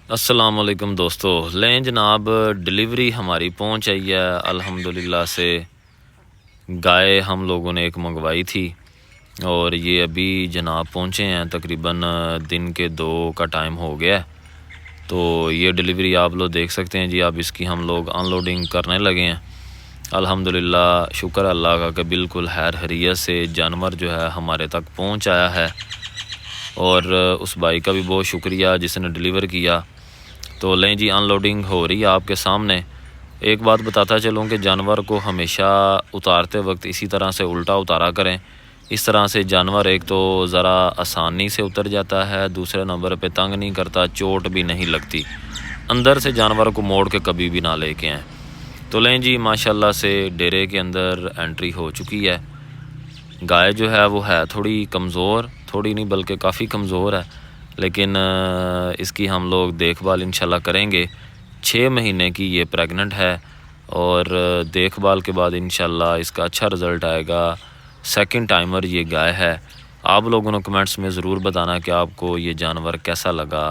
السلام علیکم دوستو، لیں جناب ڈلیوری ہماری پہنچ آئی ہے الحمدللہ سے۔ گائے ہم لوگوں نے ایک منگوائی تھی اور یہ ابھی جناب پہنچے ہیں، تقریباً دن کے 2 کا ٹائم ہو گیا ہے۔ تو یہ ڈلیوری آپ لوگ دیکھ سکتے ہیں جی، اب اس کی ہم لوگ ان لوڈنگ کرنے لگے ہیں۔ الحمدللہ شکر اللہ کا کہ بالکل خیر خیریت سے جانور جو ہے ہمارے تک پہنچ آیا ہے، اور اس بھائی کا بھی بہت شکریہ جس نے ڈلیور کیا۔ تو لیں جی ان لوڈنگ ہو رہی ہے آپ کے سامنے۔ ایک بات بتاتا چلوں کہ جانور کو ہمیشہ اتارتے وقت اسی طرح سے الٹا اتارا کریں، اس طرح سے جانور ایک تو ذرا آسانی سے اتر جاتا ہے، دوسرے نمبر پہ تنگ نہیں کرتا، چوٹ بھی نہیں لگتی۔ اندر سے جانور کو موڑ کے کبھی بھی نہ لے کے آئیں۔ تو لیں جی ماشاءاللہ سے ڈیرے کے اندر انٹری ہو چکی ہے۔ گائے جو ہے وہ ہے تھوڑی کمزور، تھوڑی نہیں بلکہ کافی کمزور ہے، لیکن اس کی ہم لوگ دیکھ بھال انشاءاللہ کریں گے۔ 6 مہینے کی یہ پریگننٹ ہے، اور دیکھ بھال کے بعد انشاءاللہ اس کا اچھا رزلٹ آئے گا۔ سیکنڈ ٹائمر یہ گائے ہے۔ آپ لوگوں نے کمنٹس میں ضرور بتانا کہ آپ کو یہ جانور کیسا لگا۔